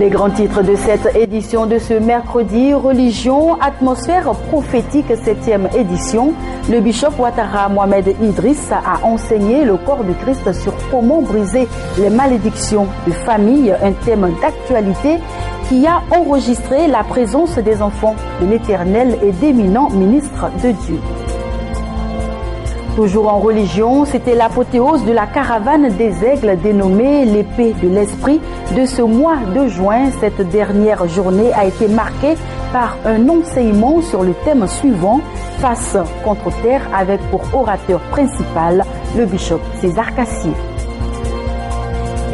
Les grands titres de cette édition de ce mercredi: religion, atmosphère prophétique, 7e édition. Le bishop Ouattara Mohamed Idriss a enseigné le corps de Christ sur comment briser les malédictions de famille, un thème d'actualité qui a enregistré la présence des enfants de l'Éternel et d'éminents ministres de Dieu. Toujours en religion, c'était l'apothéose de la caravane des aigles dénommée l'épée de l'esprit de ce mois de juin. Cette dernière journée a été marquée par un enseignement sur le thème suivant: face contre terre, avec pour orateur principal le bishop César Cassier.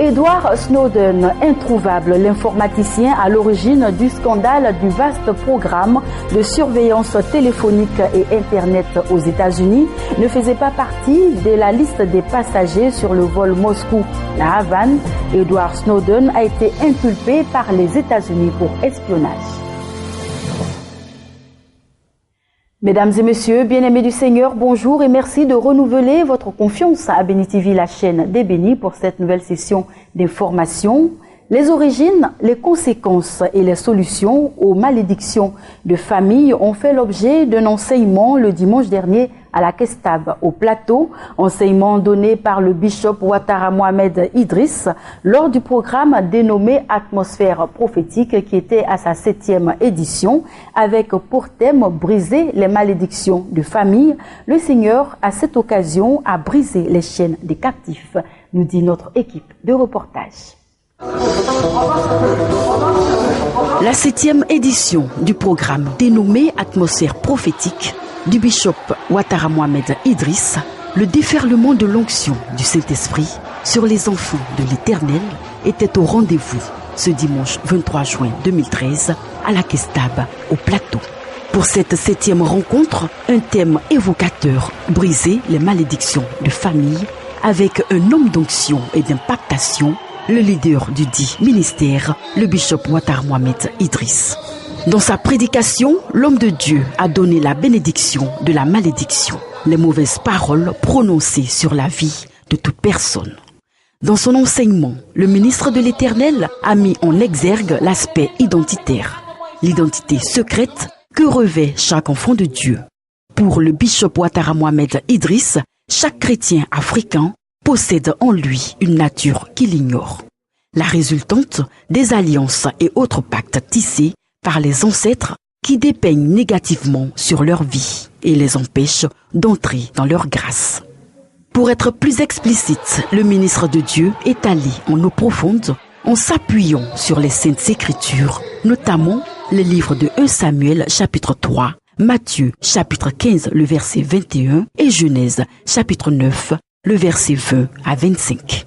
Edward Snowden, introuvable, l'informaticien à l'origine du scandale du vaste programme de surveillance téléphonique et Internet aux États-Unis, ne faisait pas partie de la liste des passagers sur le vol Moscou-La Havane. Edward Snowden a été inculpé par les États-Unis pour espionnage. Mesdames et messieurs, bien-aimés du Seigneur, bonjour et merci de renouveler votre confiance à Béni TV, la chaîne des bénis, pour cette nouvelle session d'information. Les origines, les conséquences et les solutions aux malédictions de famille ont fait l'objet d'un enseignement le dimanche dernier à la Kestab au Plateau, enseignement donné par le bishop Ouattara Mohamed Idriss lors du programme dénommé Atmosphère prophétique, qui était à sa 7e édition, avec pour thème briser les malédictions de famille. Le Seigneur, à cette occasion, a brisé les chaînes des captifs, nous dit notre équipe de reportage. La 7e édition du programme dénommé Atmosphère prophétique du bishop Ouattara Mohamed Idriss, le déferlement de l'onction du Saint-Esprit sur les enfants de l'Éternel, était au rendez-vous ce dimanche 23 juin 2013 à la Kestab au Plateau. Pour cette 7e rencontre, un thème évocateur: briser les malédictions de famille, avec un homme d'onction et d'impactation, le leader du dit ministère, le bishop Ouattara Mohamed Idriss. Dans sa prédication, l'homme de Dieu a donné la bénédiction de la malédiction, les mauvaises paroles prononcées sur la vie de toute personne. Dans son enseignement, le ministre de l'Éternel a mis en exergue l'aspect identitaire, l'identité secrète que revêt chaque enfant de Dieu. Pour le bishop Ouattara Mohamed Idriss, chaque chrétien africain possède en lui une nature qu'il ignore, la résultante des alliances et autres pactes tissés par les ancêtres qui dépeignent négativement sur leur vie et les empêchent d'entrer dans leur grâce. Pour être plus explicite, le ministre de Dieu est allé en eau profonde en s'appuyant sur les Saintes Écritures, notamment les livres de 1 Samuel chapitre 3, Matthieu chapitre 15 le verset 21 et Genèse chapitre 9 le verset 20 à 25.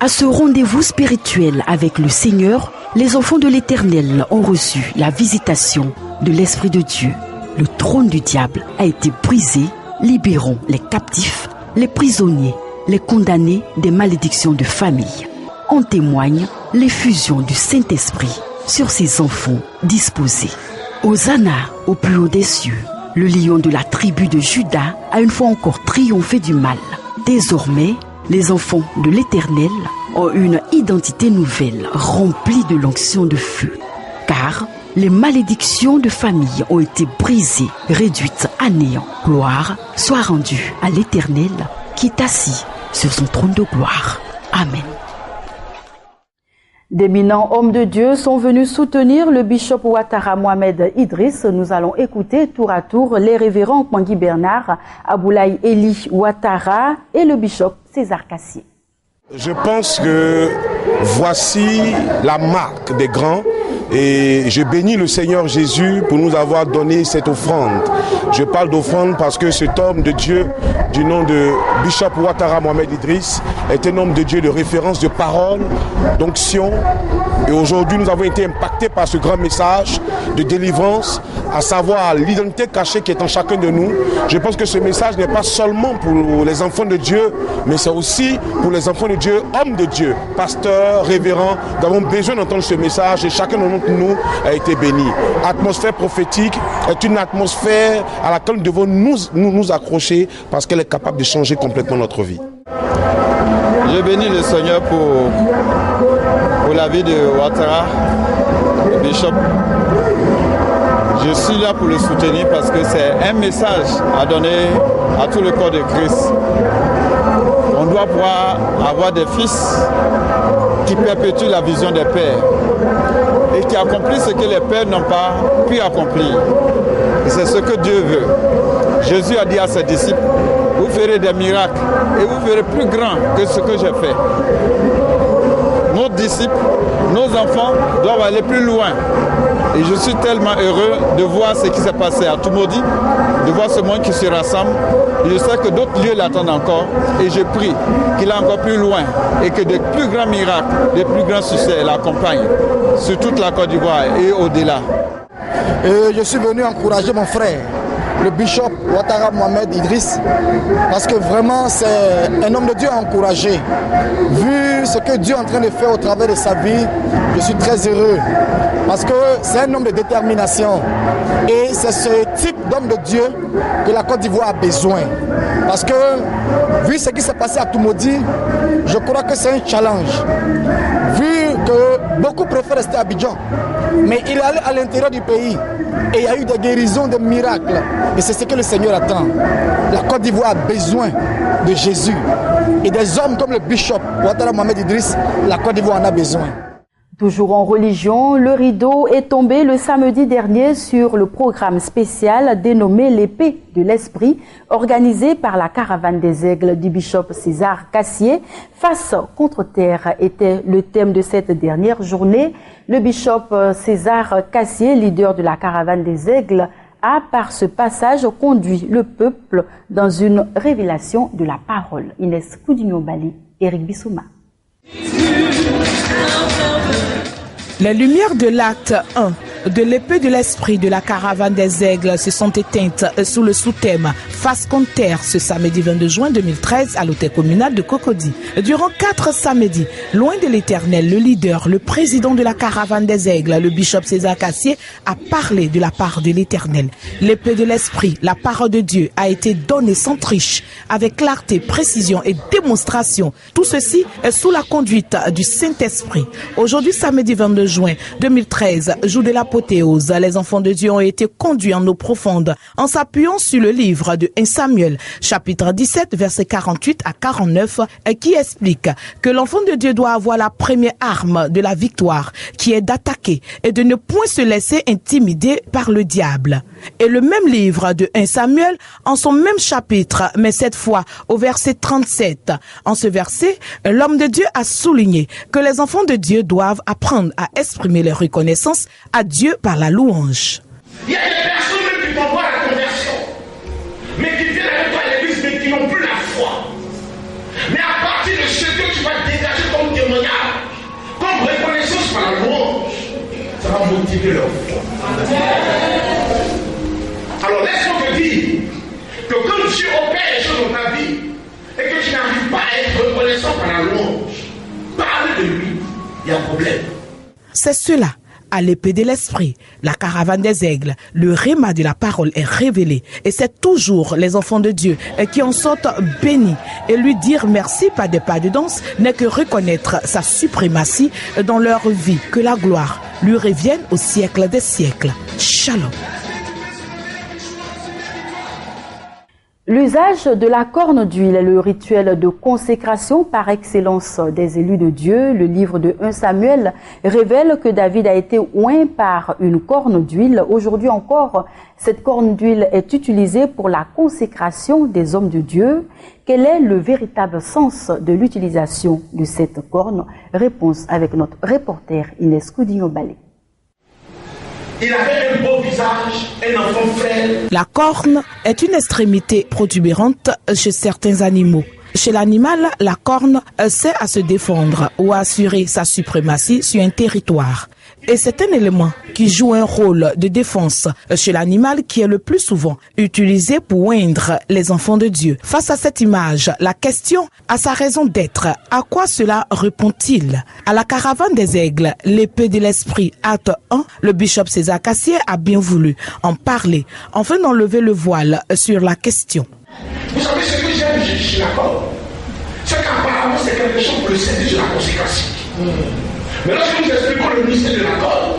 À ce rendez-vous spirituel avec le Seigneur, les enfants de l'Éternel ont reçu la visitation de l'Esprit de Dieu. Le trône du diable a été brisé, libérant les captifs, les prisonniers, les condamnés des malédictions de famille. En témoignent l'effusion du Saint-Esprit sur ces enfants disposés. Hosanna au plus haut des cieux, le lion de la tribu de Juda a une fois encore triomphé du mal. Désormais, les enfants de l'Éternel ont une identité nouvelle, remplie de l'onction de feu. Car les malédictions de famille ont été brisées, réduites à néant. Gloire soit rendue à l'Éternel qui est assis sur son trône de gloire. Amen. D'éminents hommes de Dieu sont venus soutenir le bishop Ouattara Mohamed Idriss. Nous allons écouter tour à tour les révérends Mangui Bernard, Aboulaye Eli Ouattara et le bishop César Cassier. Je pense que voici la marque des grands. Et je bénis le Seigneur Jésus pour nous avoir donné cette offrande. Je parle d'offrande parce que cet homme de Dieu, du nom de Bishop Ouattara Mohamed Idriss, est un homme de Dieu de référence, de parole, d'onction. Et aujourd'hui, nous avons été impactés par ce grand message de délivrance, à savoir l'identité cachée qui est en chacun de nous. Je pense que ce message n'est pas seulement pour les enfants de Dieu, mais c'est aussi pour les enfants de Dieu, hommes de Dieu, pasteurs, révérends. Nous avons besoin d'entendre ce message et chacun d'entre nous a été béni. L'atmosphère prophétique est une atmosphère à laquelle nous devons nous accrocher parce qu'elle est capable de changer complètement notre vie. Je bénis le Seigneur pour la vie de Ouattara, le bishop. Je suis là pour le soutenir parce que c'est un message à donner à tout le corps de Christ. On doit pouvoir avoir des fils qui perpétuent la vision des pères et qui accomplissent ce que les pères n'ont pas pu accomplir. Et c'est ce que Dieu veut. Jésus a dit à ses disciples, vous ferez des miracles et vous ferez plus grand que ce que j'ai fait. Nos disciples, nos enfants doivent aller plus loin. Et je suis tellement heureux de voir ce qui s'est passé à Tumodi, de voir ce monde qui se rassemble. Et je sais que d'autres lieux l'attendent encore. Et je prie qu'il aille encore plus loin et que de plus grands miracles, de plus grands succès l'accompagnent sur toute la Côte d'Ivoire et au-delà. Et je suis venu encourager mon frère, le bishop Ouattara Mohamed Idriss, parce que vraiment c'est un homme de Dieu à encourager. Vu ce que Dieu est en train de faire au travers de sa vie, je suis très heureux. Parce que c'est un homme de détermination. Et c'est ce type d'homme de Dieu que la Côte d'Ivoire a besoin. Parce que, vu ce qui s'est passé à Tumodi, je crois que c'est un challenge. Vu que beaucoup préfèrent rester à Abidjan, mais il est allé à l'intérieur du pays. Et il y a eu des guérisons, des miracles. Et c'est ce que le Seigneur attend. La Côte d'Ivoire a besoin de Jésus. Et des hommes comme le bishop Ouattara Mohamed Idriss, la Côte d'Ivoire en a besoin. Toujours en religion, le rideau est tombé le samedi dernier sur le programme spécial dénommé l'épée de l'esprit, organisé par la caravane des aigles du bishop César Cassier. Face contre terre était le thème de cette dernière journée. Le bishop César Cassier, leader de la caravane des aigles, a par ce passage conduit le peuple dans une révélation de la parole. Inès Koudinho-Bali, Eric Bissouma. Les lumières de l'acte 1 de l'épée de l'esprit de la caravane des aigles se sont éteintes sous le sous-thème Face contre terre ce samedi 22 juin 2013 à l'hôtel communal de Cocody. Durant 4 samedis, loin de l'Éternel, le leader, le président de la caravane des aigles, le bishop César Cassier, a parlé de la part de l'Éternel. L'épée de l'esprit, la parole de Dieu, a été donnée sans triche, avec clarté, précision et démonstration. Tout ceci est sous la conduite du Saint-Esprit. Aujourd'hui, samedi 22 juin 2013, jour de l'apothéose, les enfants de Dieu ont été conduits en eau profonde en s'appuyant sur le livre de 1 Samuel, chapitre 17, versets 48 à 49, qui explique que l'enfant de Dieu doit avoir la première arme de la victoire, qui est d'attaquer et de ne point se laisser intimider par le diable. Et le même livre de 1 Samuel, en son même chapitre, mais cette fois au verset 37. En ce verset, l'homme de Dieu a souligné que les enfants de Dieu doivent apprendre à exprimer leur reconnaissance à Dieu par la louange. Il y a des personnes même qui t'envoient la conversion, mais qui viennent avec toi à l'église, mais qui n'ont plus la foi. Mais à partir de ce que tu vas dégager comme témoignage, comme reconnaissance par la louange, ça va motiver leur foi. Alors laisse-moi te dire que quand Dieu opère les choses dans ta vie et que tu n'arrives pas à être reconnaissant par la louange, parle de lui, il y a un problème. C'est cela. À l'épée de l'esprit, la caravane des aigles, le réma de la parole est révélé. Et c'est toujours les enfants de Dieu qui en sortent bénis. Et lui dire merci par des pas de danse n'est que reconnaître sa suprématie dans leur vie. Que la gloire lui revienne au siècle des siècles. Shalom. L'usage de la corne d'huile est le rituel de consécration par excellence des élus de Dieu. Le livre de 1 Samuel révèle que David a été oint par une corne d'huile. Aujourd'hui encore, cette corne d'huile est utilisée pour la consécration des hommes de Dieu. Quel est le véritable sens de l'utilisation de cette corne? Réponse avec notre reporter Inès Koudinho-Balé. Il avait un beau visage, un enfant frêle. La corne est une extrémité protubérante chez certains animaux. Chez l'animal, la corne sert à se défendre ou à assurer sa suprématie sur un territoire. Et c'est un élément qui joue un rôle de défense chez l'animal qui est le plus souvent utilisé pour oindre les enfants de Dieu. Face à cette image, la question a sa raison d'être. À quoi cela répond-il? À la caravane des aigles, l'épée de l'esprit, acte 1, le bishop César Cassier a bien voulu en parler, afin d'enlever le voile sur la question. Vous savez ce que j'aime, je suis d'accord. C'est qu'apparemment c'est quelque chose pour le service de la consécration. Mais lorsque nous expliquons le mystère de la corne,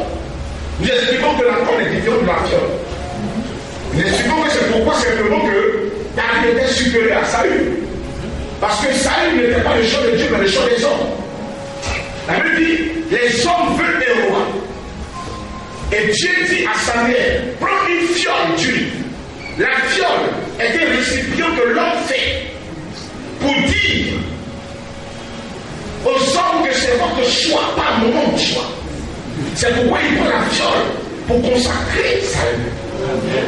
nous expliquons que la corne est différente de la fiole. Nous expliquons que c'est pourquoi simplement que David était supérieur à Saül. Parce que Saül n'était pas le champ de Dieu, mais le champ des hommes. La Bible dit, les hommes veulent des rois. Et Dieu dit à Samuel, prends une fiole d'huile. La fiole est un récipient que l'homme fait pour dire aux hommes que c'est votre choix, pas mon choix. C'est pourquoi il prend la fiole pour consacrer Saül.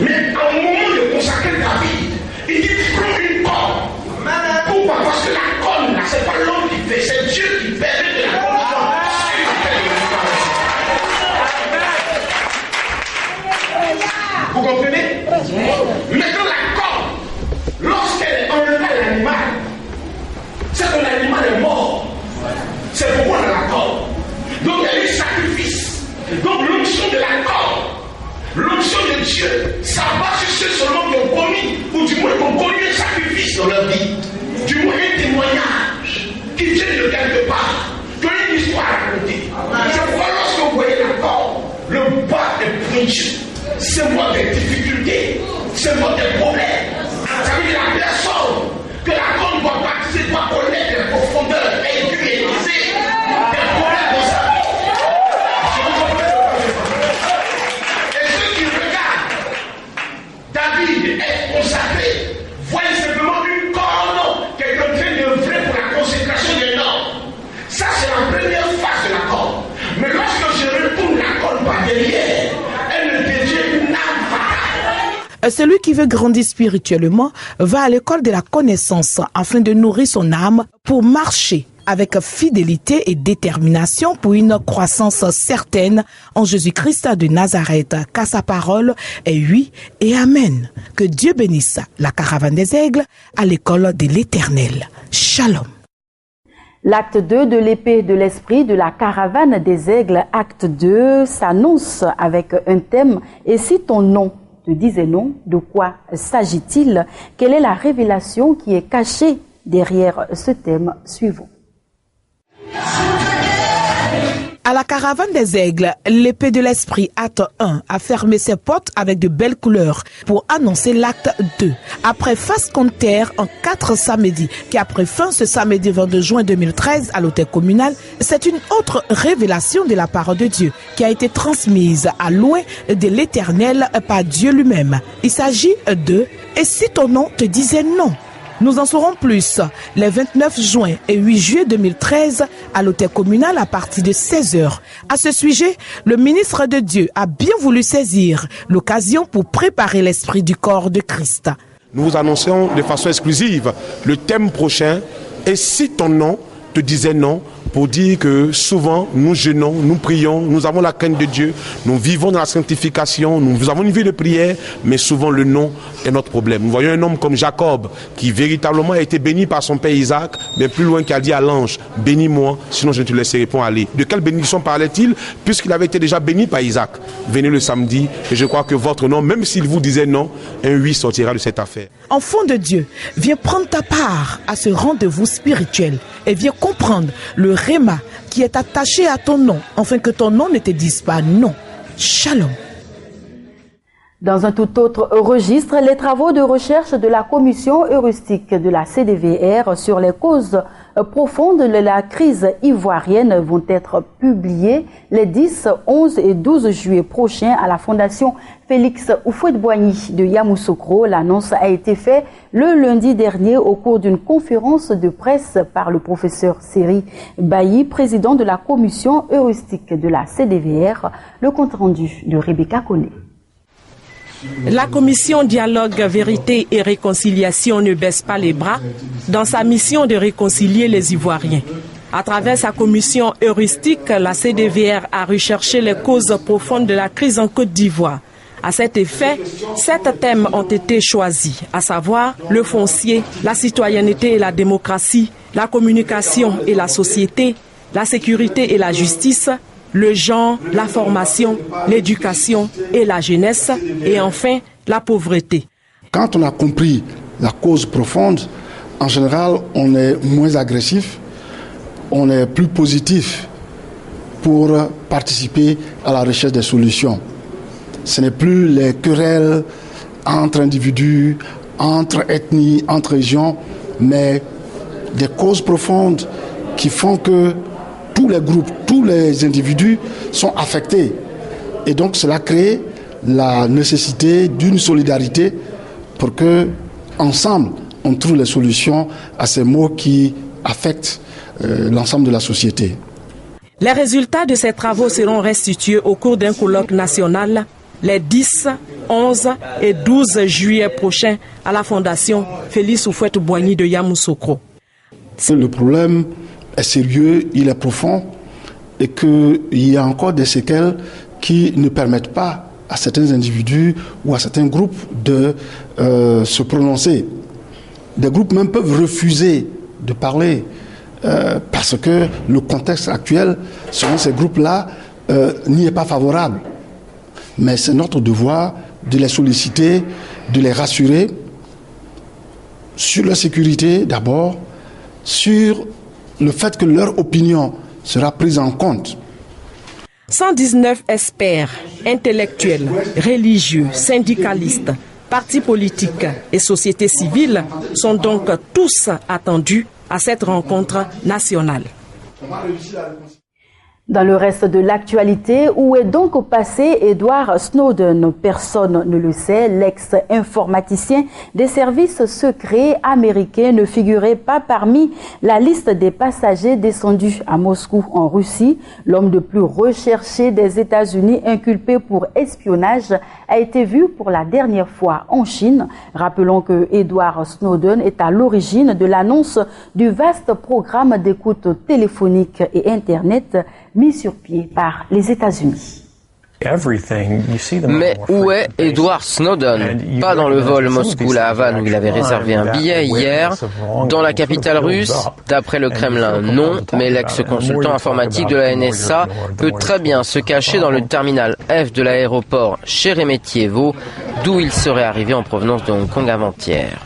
Mais au moment de consacrer David, il dit prends une corne. Pourquoi? Parce que la corne, là, c'est pas l'homme qui fait, c'est Dieu qui permet de la corne. Vous comprenez? Maintenant la corne, lorsqu'elle est enlevée à l'animal, c'est que l'animal est mort. C'est pourquoi on a la corne. Donc il y a eu sacrifice. Donc l'onction de la corne, l'onction de Dieu, ça va sur ceux seulement qui ont commis, ou du moins qui ont connu un sacrifice dans leur vie. Du moins un témoignage qui vient de quelque part, qui a une histoire à raconter. C'est pourquoi lorsque vous voyez la corne, le bas est pointu. C'est moi des difficultés, c'est moi des problèmes. Ça veut dire la personne que la corne doit pratiquer, doit connaître les profondeurs aiguës et aiguisées des problèmes dans sa vie. Et ceux qui regardent David être consacré, voient simplement une corne qui est en train d'œuvrer pour la consécration des normes. Ça, c'est la première phase de la corne. Mais lorsque je retourne la corne par derrière, celui qui veut grandir spirituellement va à l'école de la connaissance afin de nourrir son âme pour marcher avec fidélité et détermination pour une croissance certaine en Jésus-Christ de Nazareth, car sa parole est oui et amen. Que Dieu bénisse la caravane des aigles à l'école de l'Éternel. Shalom. L'acte 2 de l'épée de l'esprit de la caravane des aigles, acte 2, s'annonce avec un thème « Et si ton nom te disait non, de quoi s'agit-il? Quelle est la révélation qui est cachée derrière ce thème suivant? À la caravane des aigles, l'épée de l'esprit, acte 1, a fermé ses portes avec de belles couleurs pour annoncer l'acte 2. Après face contre terre en 4 samedis, qui a pris fin ce samedi 22 juin 2013 à l'hôtel communal, c'est une autre révélation de la parole de Dieu qui a été transmise à loin de l'Éternel par Dieu lui-même. Il s'agit de « Et si ton nom te disait non ?» Nous en saurons plus les 29 juin et 8 juillet 2013 à l'hôtel communal à partir de 16h. À ce sujet, le ministre de Dieu a bien voulu saisir l'occasion pour préparer l'esprit du corps de Christ. Nous vous annonçons de façon exclusive le thème prochain. Et si ton nom te disait non, pour dire que souvent nous jeûnons, nous prions, nous avons la crainte de Dieu, nous vivons dans la sanctification, nous avons une vie de prière, mais souvent le non est notre problème. Nous voyons un homme comme Jacob qui véritablement a été béni par son père Isaac, mais plus loin qui a dit à l'ange, bénis-moi, sinon je ne te laisserai pas aller. De quelle bénédiction parlait-il? Puisqu'il avait été déjà béni par Isaac. Venez le samedi et je crois que votre nom, même s'il vous disait non, un oui sortira de cette affaire. Enfant de Dieu, viens prendre ta part à ce rendez-vous spirituel et viens comprendre le Réma qui est attaché à ton nom, afin que ton nom ne te dise pas non. Shalom. Dans un tout autre registre, les travaux de recherche de la commission heuristique de la CDVR sur les causes profondes de la crise ivoirienne vont être publiés les 10, 11 et 12 juillet prochains à la Fondation Félix Houphouët-Boigny de Yamoussoukro. L'annonce a été faite le lundi dernier au cours d'une conférence de presse par le professeur Seri Bailly, président de la commission heuristique de la CDVR. Le compte-rendu de Rebecca Koné. La commission Dialogue, Vérité et Réconciliation ne baisse pas les bras dans sa mission de réconcilier les Ivoiriens. À travers sa commission heuristique, la CDVR a recherché les causes profondes de la crise en Côte d'Ivoire. À cet effet, 7 thèmes ont été choisis, à savoir le foncier, la citoyenneté et la démocratie, la communication et la société, la sécurité et la justice, le genre, la formation, l'éducation et la jeunesse, et enfin la pauvreté. Quand on a compris la cause profonde, en général, on est moins agressif, on est plus positif pour participer à la recherche des solutions. Ce n'est plus les querelles entre individus, entre ethnies, entre régions, mais des causes profondes qui font que tous les groupes, tous les individus sont affectés. Et donc cela crée la nécessité d'une solidarité pour que, ensemble, on trouve les solutions à ces maux qui affectent l'ensemble de la société. Les résultats de ces travaux seront restitués au cours d'un colloque national les 10, 11 et 12 juillet prochains à la Fondation Félix Houphouët-Boigny de Yamoussoukro. Le problème est sérieux, il est profond et qu'il y a encore des séquelles qui ne permettent pas à certains individus ou à certains groupes de se prononcer. Des groupes même peuvent refuser de parler parce que le contexte actuel, selon ces groupes-là, n'y est pas favorable. Mais c'est notre devoir de les solliciter, de les rassurer sur la sécurité d'abord, sur le fait que leur opinion sera prise en compte. 119 experts, intellectuels, religieux, syndicalistes, partis politiques et sociétés civiles sont donc tous attendus à cette rencontre nationale. Dans le reste de l'actualité, où est donc passé Edward Snowden? Personne ne le sait. L'ex-informaticien des services secrets américains ne figurait pas parmi la liste des passagers descendus à Moscou en Russie. L'homme le plus recherché des États-Unis, inculpé pour espionnage, a été vu pour la dernière fois en Chine. Rappelons que Edward Snowden est à l'origine de l'annonce du vaste programme d'écoute téléphonique et Internet mis sur pied par les États-Unis. Mais où est Edward Snowden? Pas dans le vol Moscou-La Havane où il avait réservé un billet hier. Dans la capitale russe? D'après le Kremlin, non. Mais l'ex-consultant informatique de la NSA peut très bien se cacher dans le terminal F de l'aéroport Sheremetyevo, d'où il serait arrivé en provenance de Hong Kong avant-hier.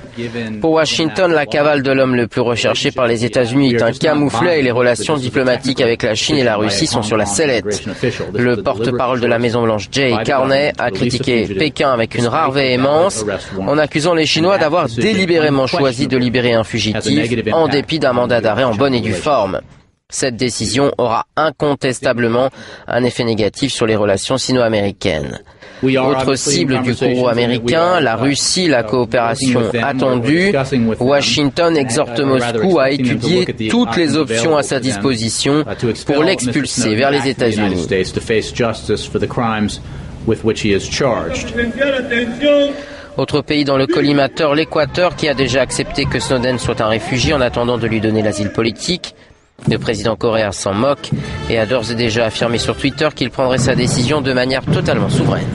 Pour Washington, la cavale de l'homme le plus recherché par les États-Unis est un camouflet et les relations diplomatiques avec la Chine et la Russie sont sur la sellette. Le porte-parole de la Maison-Blanche, Jay Carney, a critiqué Pékin avec une rare véhémence en accusant les Chinois d'avoir délibérément choisi de libérer un fugitif en dépit d'un mandat d'arrêt en bonne et due forme. Cette décision aura incontestablement un effet négatif sur les relations sino-américaines. Autre cible du courroux américain, la Russie, la coopération attendue. Washington exhorte Moscou à étudier toutes les options à sa disposition pour l'expulser vers les États-Unis. Autre pays dans le collimateur, l'Équateur, qui a déjà accepté que Snowden soit un réfugié en attendant de lui donner l'asile politique. Le président coréen s'en moque et a d'ores et déjà affirmé sur Twitter qu'il prendrait sa décision de manière totalement souveraine.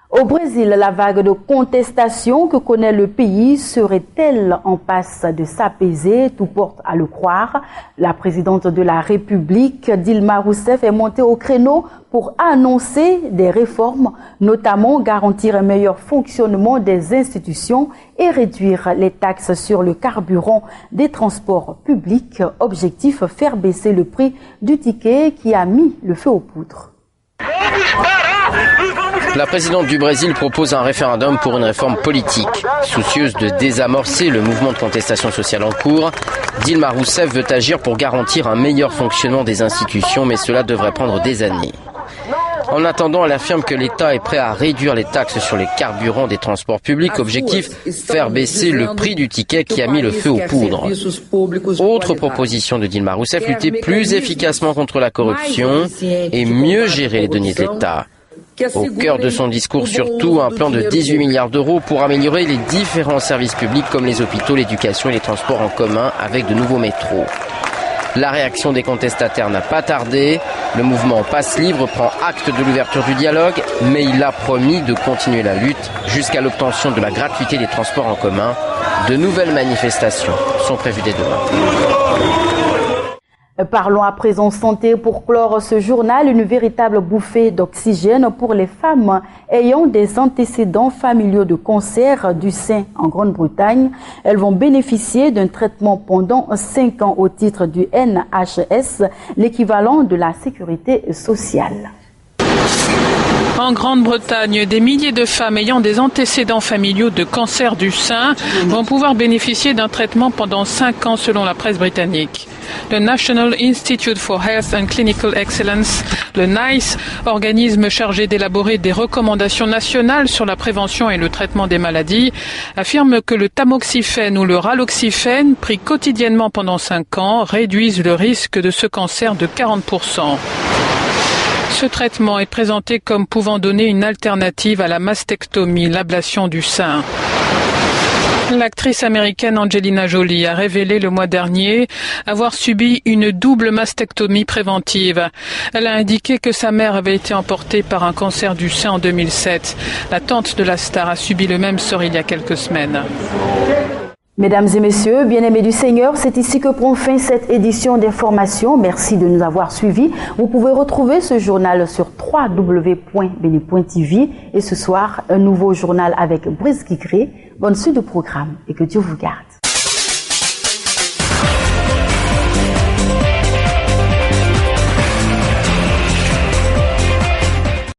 Au Brésil, la vague de contestation que connaît le pays serait-elle en passe de s'apaiser? Tout porte à le croire. La présidente de la République, Dilma Rousseff, est montée au créneau pour annoncer des réformes, notamment garantir un meilleur fonctionnement des institutions et réduire les taxes sur le carburant des transports publics. Objectif, faire baisser le prix du ticket qui a mis le feu aux poudres. La présidente du Brésil propose un référendum pour une réforme politique. Soucieuse de désamorcer le mouvement de contestation sociale en cours, Dilma Rousseff veut agir pour garantir un meilleur fonctionnement des institutions, mais cela devrait prendre des années. En attendant, elle affirme que l'État est prêt à réduire les taxes sur les carburants des transports publics. Objectif, faire baisser le prix du ticket qui a mis le feu aux poudres. Autre proposition de Dilma Rousseff, lutter plus efficacement contre la corruption et mieux gérer les deniers de l'État. Au cœur de son discours, surtout, un plan de 18 milliards d'euros pour améliorer les différents services publics comme les hôpitaux, l'éducation et les transports en commun avec de nouveaux métros. La réaction des contestataires n'a pas tardé. Le mouvement Passe Libre prend acte de l'ouverture du dialogue, mais il a promis de continuer la lutte jusqu'à l'obtention de la gratuité des transports en commun. De nouvelles manifestations sont prévues dès demain. Parlons à présent santé pour clore ce journal, une véritable bouffée d'oxygène pour les femmes ayant des antécédents familiaux de cancer du sein en Grande-Bretagne. Elles vont bénéficier d'un traitement pendant 5 ans au titre du NHS, l'équivalent de la sécurité sociale. En Grande-Bretagne, des milliers de femmes ayant des antécédents familiaux de cancer du sein vont pouvoir bénéficier d'un traitement pendant 5 ans selon la presse britannique. Le National Institute for Health and Clinical Excellence, le NICE, organisme chargé d'élaborer des recommandations nationales sur la prévention et le traitement des maladies, affirme que le tamoxifène ou le raloxifène, pris quotidiennement pendant 5 ans, réduisent le risque de ce cancer de 40%. Ce traitement est présenté comme pouvant donner une alternative à la mastectomie, l'ablation du sein. L'actrice américaine Angelina Jolie a révélé le mois dernier avoir subi une double mastectomie préventive. Elle a indiqué que sa mère avait été emportée par un cancer du sein en 2007. La tante de la star a subi le même sort il y a quelques semaines. Mesdames et messieurs, bien-aimés du Seigneur, c'est ici que prend fin cette édition d'information. Merci de nous avoir suivis. Vous pouvez retrouver ce journal sur www.beni.tv et ce soir, un nouveau journal avec Brice Guigré. Bonne suite de programme et que Dieu vous garde.